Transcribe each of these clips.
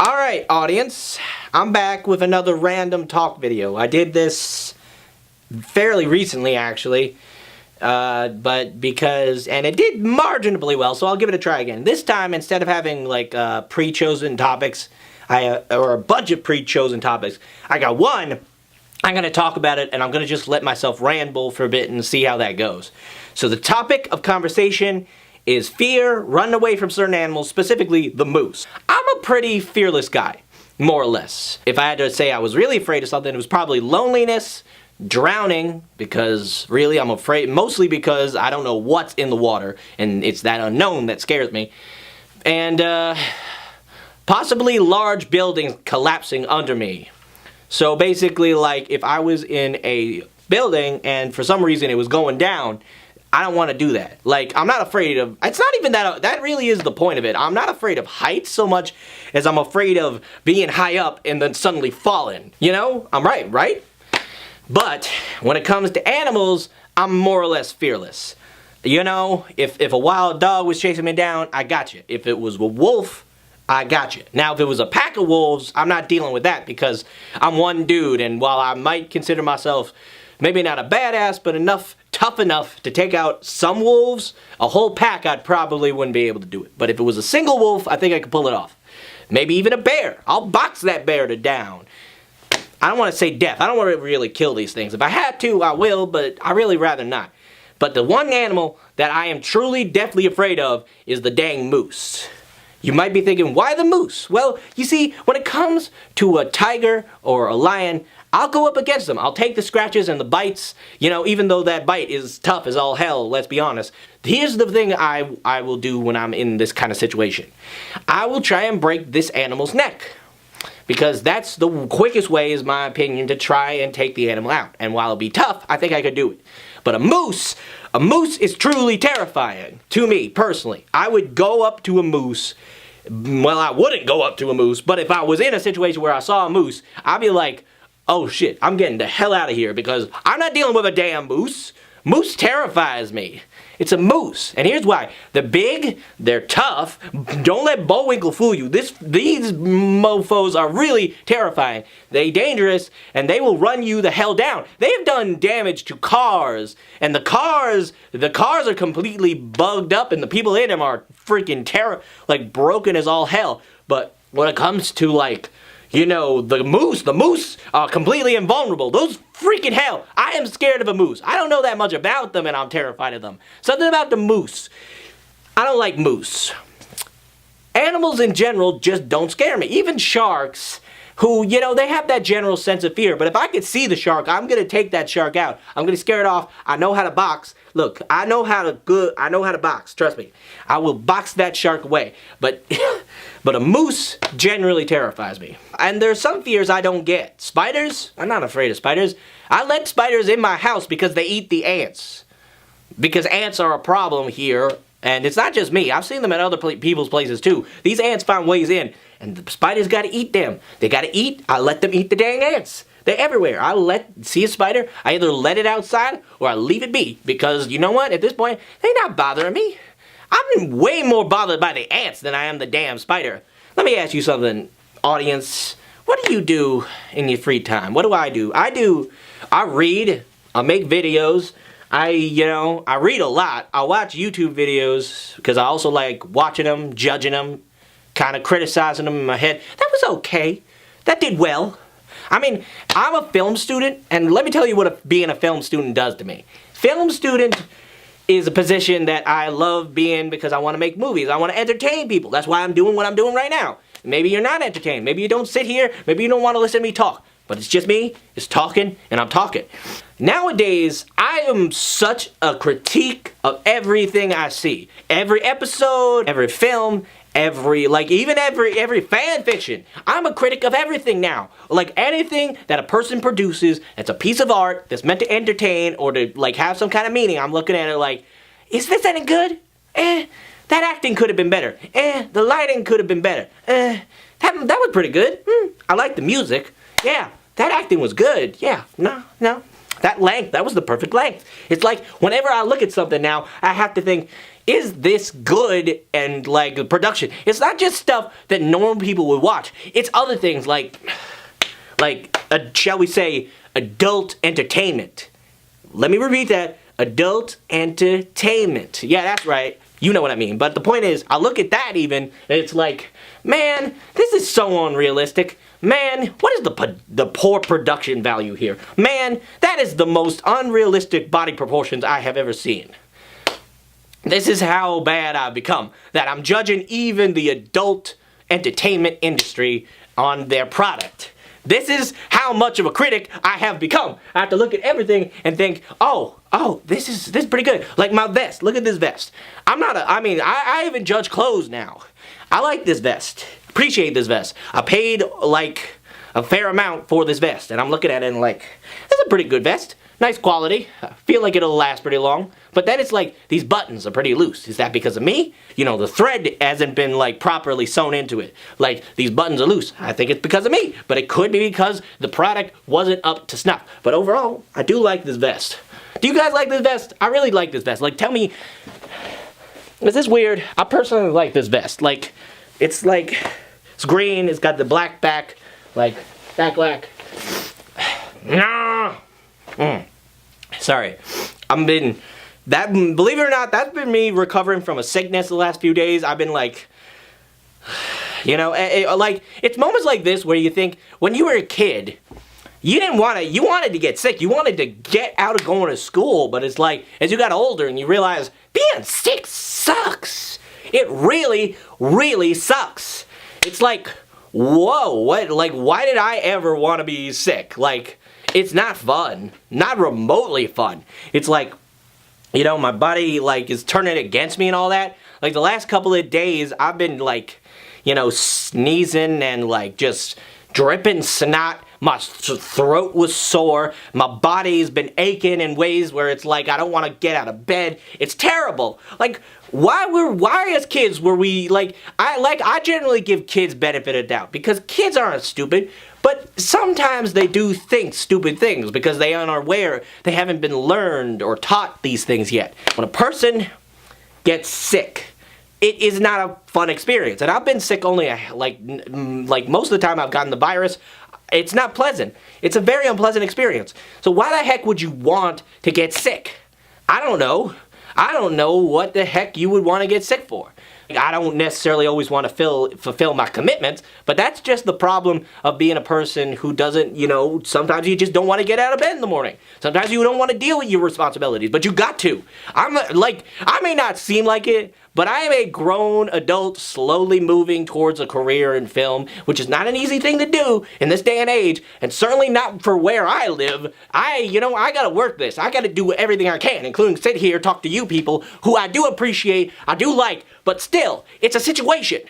Alright, audience, I'm back with another random talk video. I did this fairly recently, actually, but because, and it did marginally well, so I'll give it a try again. This time, instead of having, like, pre-chosen topics, or a bunch of pre-chosen topics, I got one. I'm going to talk about it, and I'm going to just let myself ramble for a bit and see how that goes. So the topic of conversation is fear, running away from certain animals, specifically the moose. I'm a pretty fearless guy, more or less. If I had to say I was really afraid of something, it was probably loneliness, drowning, because really I'm afraid, mostly because I don't know what's in the water, and it's that unknown that scares me. And possibly large buildings collapsing under me. So basically, like, if I was in a building and for some reason it was going down, I don't want to do that. Like, I'm not afraid of, it's not even that really is the point of it. I'm not afraid of heights so much as I'm afraid of being high up and then suddenly falling. You know? I'm right? But when it comes to animals, I'm more or less fearless. You know, if a wild dog was chasing me down, I got you. If it was a wolf, I got you. Now, if it was a pack of wolves, I'm not dealing with that because I'm one dude, and while I might consider myself maybe not a badass, but tough enough to take out some wolves, a whole pack I probably wouldn't be able to do it. But if it was a single wolf, I think I could pull it off. Maybe even a bear. I'll box that bear to down. I don't want to say death. I don't want to really kill these things. If I had to, I will, but I really rather not. But the one animal that I am truly, deathly afraid of is the dang moose. You might be thinking, why the moose? Well, you see, when it comes to a tiger or a lion, I'll go up against them. I'll take the scratches and the bites, you know, even though that bite is tough as all hell, let's be honest. Here's the thing I will do when I'm in this kind of situation. I will try and break this animal's neck. Because that's the quickest way, is my opinion, to try and take the animal out. And while it'll be tough, I think I could do it. But a moose is truly terrifying to me, personally. I would go up to a moose. Well, I wouldn't go up to a moose, but if I was in a situation where I saw a moose, I'd be like, oh shit, I'm getting the hell out of here because I'm not dealing with a damn moose. Moose terrifies me. It's a moose. And here's why. They're big, they're tough. Don't let Bullwinkle fool you. These mofos are really terrifying. They're dangerous, and they will run you the hell down. They have done damage to cars, and the cars are completely bugged up, and the people in them are freaking broken as all hell. But when it comes to, like, you know, the moose are completely invulnerable. Those freaking hell, I am scared of a moose. I don't know that much about them and I'm terrified of them. Something about the moose. I don't like moose. Animals in general just don't scare me. Even sharks, who, you know, they have that general sense of fear. But if I could see the shark, I'm going to take that shark out. I'm going to scare it off. I know how to box. Look, I know how to box. Trust me. I will box that shark away. But a moose generally terrifies me. And there's some fears I don't get. Spiders? I'm not afraid of spiders. I let spiders in my house because they eat the ants. Because ants are a problem here. And it's not just me. I've seen them at other people's places too. These ants find ways in. And the spiders gotta eat them. They gotta eat. I let them eat the dang ants. They're everywhere. See a spider, I either let it outside or I leave it be. Because you know what? At this point, they're not bothering me. I'm way more bothered by the ants than I am the damn spider. Let me ask you something, audience. What do you do in your free time? What do? I read, I make videos, I read a lot. I watch YouTube videos because I also like watching them, judging them, kind of criticizing them in my head. That was okay. That did well. I mean, I'm a film student, and let me tell you what being a film student does to me. Film student is a position that I love being because I want to make movies. I want to entertain people. That's why I'm doing what I'm doing right now. Maybe you're not entertained. Maybe you don't sit here. Maybe you don't want to listen to me talk. But it's just me. It's talking, and I'm talking. Nowadays, I am such a critique of everything I see. Every episode, every film, every fan fiction. I'm a critic of everything now. Like anything that a person produces that's a piece of art that's meant to entertain or to like have some kind of meaning, I'm looking at it like, is this any good? That acting could have been better. The lighting could have been better. That was pretty good. I like the music. Yeah, that acting was good. Yeah, no. That length, that was the perfect length. It's like, whenever I look at something now, I have to think, is this good? And like, production. It's not just stuff that normal people would watch. It's other things like shall we say, adult entertainment. Let me repeat that. Adult entertainment. Yeah, that's right. You know what I mean. But the point is, I look at that even, and it's like, man, this is so unrealistic. Man, what is the poor production value here? Man, that is the most unrealistic body proportions I have ever seen. This is how bad I've become. That I'm judging even the adult entertainment industry on their product. This is how much of a critic I have become. I have to look at everything and think, oh, this is pretty good. Like my vest. Look at this vest. I even judge clothes now. I like this vest. Appreciate this vest. I paid like a fair amount for this vest, and I'm looking at it and like, that's a pretty good vest. Nice quality. I feel like it'll last pretty long. But then it's like, these buttons are pretty loose. Is that because of me? You know, the thread hasn't been like properly sewn into it. Like, these buttons are loose. I think it's because of me. But it could be because the product wasn't up to snuff. But overall, I do like this vest. Do you guys like this vest? I really like this vest. Like, tell me, is this weird? I personally like this vest. Like, it's green. It's got the black back. Like, back. No. Sorry. Believe it or not, that's been me recovering from a sickness the last few days. I've been like, you know, it's moments like this where you think, when you were a kid, you wanted to get sick. You wanted to get out of going to school, but it's like, as you got older and you realize, being sick sucks. It really, really sucks. It's like, whoa, why did I ever want to be sick? Like, it's not fun. Not remotely fun. It's like, you know, my body, like, is turning against me and all that. Like, the last couple of days, I've been, like, you know, sneezing and, like, just dripping snot. My throat was sore. My body's been aching in ways where it's like, I don't want to get out of bed. It's terrible. Like, why as kids were we, like, I generally give kids benefit of doubt, because kids aren't stupid. But sometimes they do think stupid things because they aren't aware, they haven't been learned or taught these things yet. When a person gets sick, it is not a fun experience. And I've been sick only, like most of the time I've gotten the virus. It's not pleasant. It's a very unpleasant experience. So why the heck would you want to get sick? I don't know. I don't know what the heck you would want to get sick for. I don't necessarily always want to fulfill my commitments, but that's just the problem of being a person who doesn't, you know, sometimes you just don't want to get out of bed in the morning. Sometimes you don't want to deal with your responsibilities, but you got to. I may not seem like it, but I am a grown adult slowly moving towards a career in film, which is not an easy thing to do in this day and age, and certainly not for where I live. I gotta work this. I gotta do everything I can, including sit here, talk to you people, who I do appreciate, I do like, but still, it's a situation.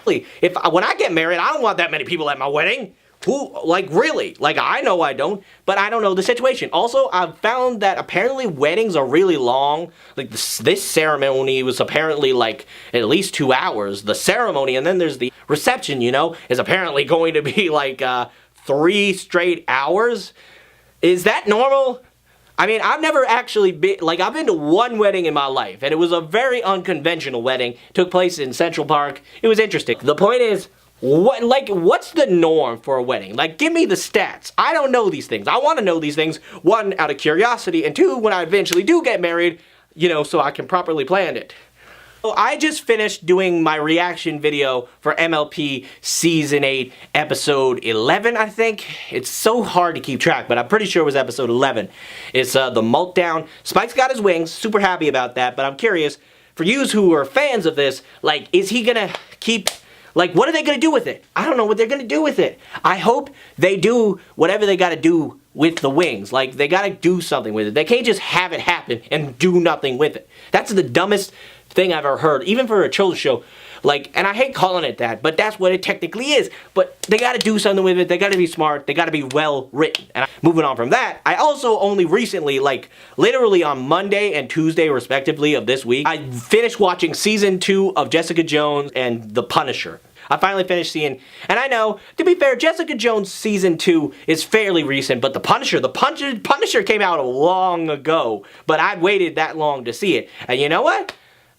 When I get married, I don't want that many people at my wedding. Really? Like, I know I don't, but I don't know the situation. Also, I've found that apparently weddings are really long. Like, this ceremony was apparently, like, at least 2 hours. The ceremony, and then there's the reception, you know, is apparently going to be, like, 3 straight hours. Is that normal? I mean, I've never actually been, like, I've been to one wedding in my life, and it was a very unconventional wedding. It took place in Central Park. It was interesting. The point is, what's the norm for a wedding? Like, give me the stats. I don't know these things. I want to know these things, 1, out of curiosity, and 2, when I eventually do get married, you know, so I can properly plan it. So I just finished doing my reaction video for MLP Season 8, Episode 11, I think. It's so hard to keep track, but I'm pretty sure it was Episode 11. It's the Meltdown. Spike's got his wings. Super happy about that, but I'm curious, for yous who are fans of this, like, is he gonna keep... Like, what are they going to do with it? I don't know what they're going to do with it. I hope they do whatever they got to do with the wings. Like, they got to do something with it. They can't just have it happen and do nothing with it. That's the dumbest thing I've ever heard, even for a children's show. Like, and I hate calling it that, but that's what it technically is. But they got to do something with it. They got to be smart. They got to be well written. And moving on from that, I also only recently, like, literally on Monday and Tuesday, respectively, of this week, I finished watching Season 2 of Jessica Jones and The Punisher. I finally finished seeing, and I know, to be fair, Jessica Jones Season 2 is fairly recent, but the Punisher came out long ago, but I waited that long to see it. And you know what?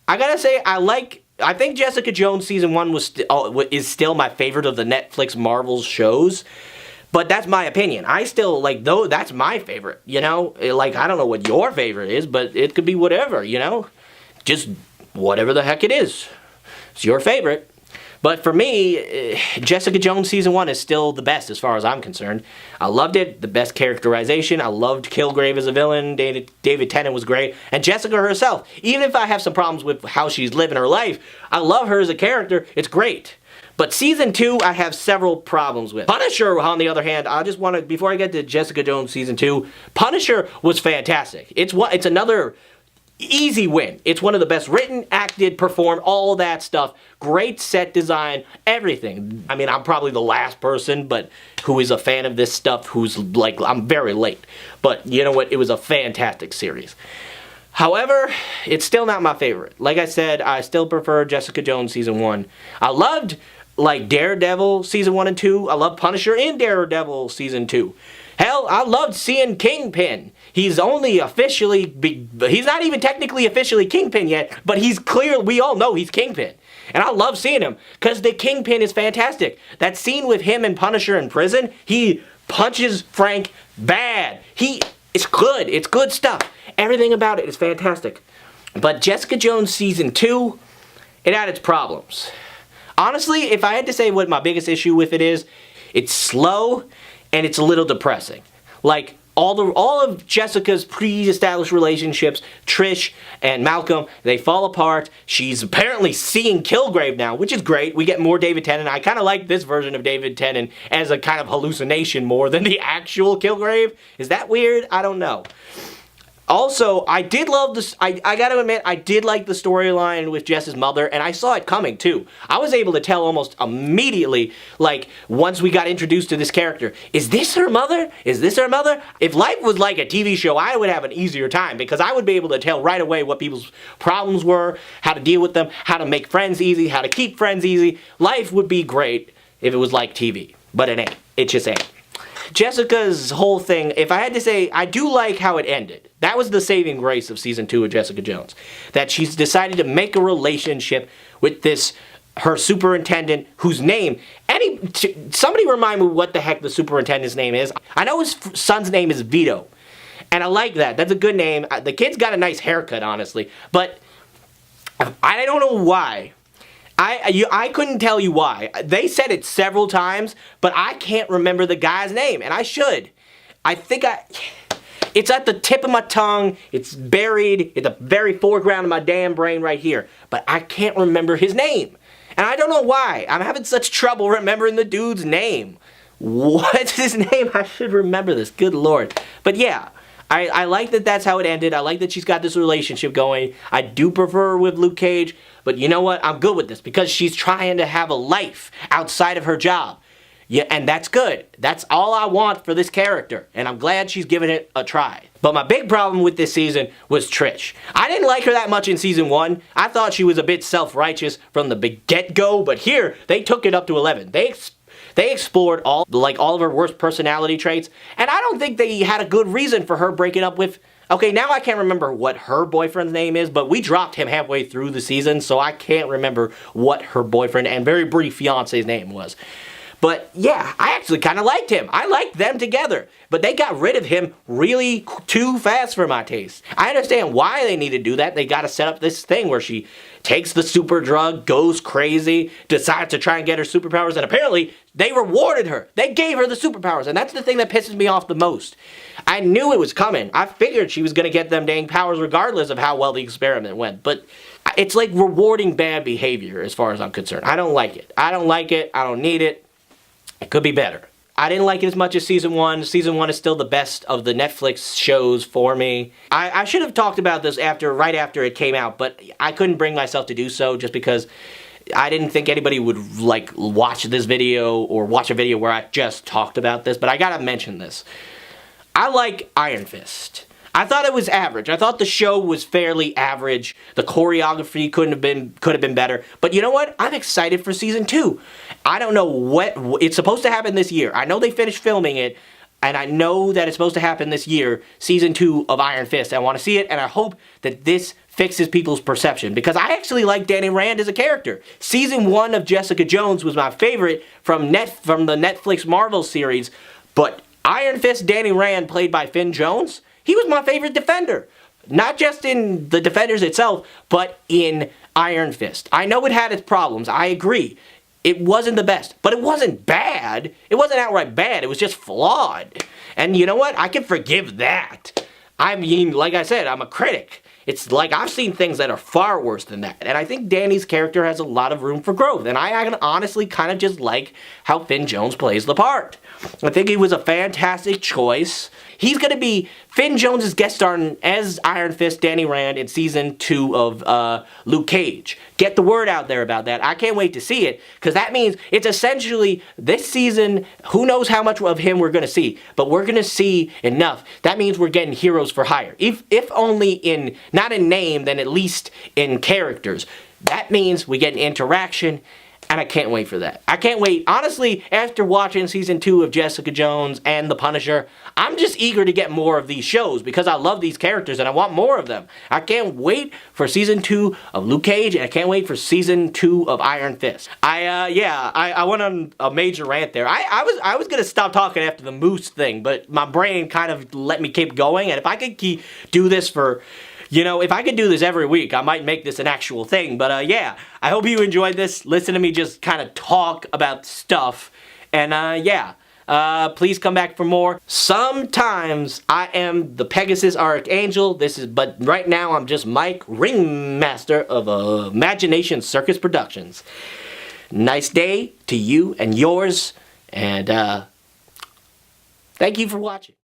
I gotta say, I think Jessica Jones Season 1 is still my favorite of the Netflix Marvel shows. But that's my opinion. I still, like, though, that's my favorite, you know? Like, I don't know what your favorite is, but it could be whatever, you know? Just whatever the heck it is. It's your favorite. But for me, Jessica Jones Season 1 is still the best as far as I'm concerned. I loved it. The best characterization. I loved Kilgrave as a villain. David Tennant was great. And Jessica herself. Even if I have some problems with how she's living her life, I love her as a character. It's great. But Season 2, I have several problems with. Punisher, on the other hand, I just want to, before I get to Jessica Jones Season 2, Punisher was fantastic. It's another easy win. It's one of the best written, acted, performed, all that stuff. Great set design, everything. I mean, I'm probably the last person, but who is a fan of this stuff, who's like, I'm very late. But you know what? It was a fantastic series. However, it's still not my favorite. Like I said, I still prefer Jessica Jones Season 1. I loved, like, Daredevil Season 1 and 2. I love Punisher in Daredevil Season 2. Hell, I loved seeing Kingpin. He's only officially, he's not even technically officially Kingpin yet, but he's clear, we all know he's Kingpin. And I love seeing him, because the Kingpin is fantastic. That scene with him and Punisher in prison, he punches Frank bad. It's good. It's good stuff. Everything about it is fantastic. But Jessica Jones Season 2, it had its problems. Honestly, if I had to say what my biggest issue with it is, it's slow and it's a little depressing. Like, all of Jessica's pre-established relationships, Trish and Malcolm, they fall apart. She's apparently seeing Kilgrave now, which is great. We get more David Tennant. I kind of like this version of David Tennant as a kind of hallucination more than the actual Kilgrave. Is that weird? I don't know. Also, I did love this. I gotta admit, I did like the storyline with Jess's mother, and I saw it coming too. I was able to tell almost immediately, like, once we got introduced to this character, is this her mother? Is this her mother? If life was like a TV show, I would have an easier time, because I would be able to tell right away what people's problems were, how to deal with them, how to make friends easy, how to keep friends easy. Life would be great if it was like TV, but it ain't. It just ain't. Jessica's whole thing, if I had to say, I do like how it ended. That was the saving grace of Season 2 of Jessica Jones. That she's decided to make a relationship with her superintendent, whose name, somebody remind me what the heck the superintendent's name is. I know his son's name is Vito. And I like that. That's a good name. The kid's got a nice haircut, honestly. But I don't know why. I couldn't tell you why. They said it several times, but I can't remember the guy's name, and I should. It's at the tip of my tongue, it's buried in the very foreground of my damn brain right here, but I can't remember his name. And I don't know why. I'm having such trouble remembering the dude's name. What's his name? I should remember this, good lord. But yeah. I like that that's how it ended. I like that she's got this relationship going. I do prefer her with Luke Cage, but you know what? I'm good with this because she's trying to have a life outside of her job. Yeah, and that's good. That's all I want for this character, and I'm glad she's giving it a try. But my big problem with this season was Trish. I didn't like her that much in Season 1. I thought she was a bit self-righteous from the get-go, but here, they took it up to 11. They explored all of her worst personality traits, and I don't think they had a good reason for her breaking up with... Okay, now I can't remember what her boyfriend's name is, but we dropped him halfway through the season, so I can't remember what her boyfriend and very brief fiance's name was. But yeah, I actually kind of liked him. I liked them together. But they got rid of him really too fast for my taste. I understand why they need to do that. They got to set up this thing where she takes the super drug, goes crazy, decides to try and get her superpowers, and apparently they rewarded her. They gave her the superpowers, and that's the thing that pisses me off the most. I knew it was coming. I figured she was going to get them dang powers regardless of how well the experiment went. But it's like rewarding bad behavior as far as I'm concerned. I don't like it. I don't like it. I don't need it. It could be better. I didn't like it as much as Season 1. Season 1 is still the best of the Netflix shows for me. I should have talked about this right after it came out, but I couldn't bring myself to do so just because I didn't think anybody would like watch this video or watch a video where I just talked about this, but I gotta mention this. I like Iron Fist. I thought it was average. I thought the show was fairly average. The choreography could have been better. But you know what? I'm excited for season 2. I don't know what it's supposed to happen this year. I know they finished filming it, and I know that it's supposed to happen this year, season 2 of Iron Fist. I want to see it, and I hope that this fixes people's perception, because I actually like Danny Rand as a character. Season 1 of Jessica Jones was my favorite from the Netflix Marvel series, but Iron Fist Danny Rand, played by Finn Jones, he was my favorite Defender. Not just in the Defenders itself, but in Iron Fist. I know it had its problems, I agree. It wasn't the best, but it wasn't bad. It wasn't outright bad, it was just flawed. And you know what? I can forgive that. I mean, like I said, I'm a critic. It's like I've seen things that are far worse than that. And I think Danny's character has a lot of room for growth. And I honestly kind of just like how Finn Jones plays the part. I think he was a fantastic choice. He's going to be Finn Jones' guest starring as Iron Fist Danny Rand in season 2 of Luke Cage. Get the word out there about that. I can't wait to see it, because that means it's essentially this season, who knows how much of him we're going to see, but we're going to see enough. That means we're getting heroes for hire. If only in, not in name, then at least in characters. That means we get an interaction, and I can't wait for that. I can't wait. Honestly, after watching season 2 of Jessica Jones and The Punisher, I'm just eager to get more of these shows because I love these characters and I want more of them. I can't wait for season 2 of Luke Cage, and I can't wait for season 2 of Iron Fist. I went on a major rant there. I was gonna stop talking after the Moose thing, but my brain kind of let me keep going, and if I could do this for, you know, if I could do this every week, I might make this an actual thing. But yeah, I hope you enjoyed this. Listen to me just kind of talk about stuff. And yeah, please come back for more. Sometimes I am the Pegasus Archangel. But right now I'm just Mike, ringmaster of Imagination Circus Productions. Nice day to you and yours. And thank you for watching.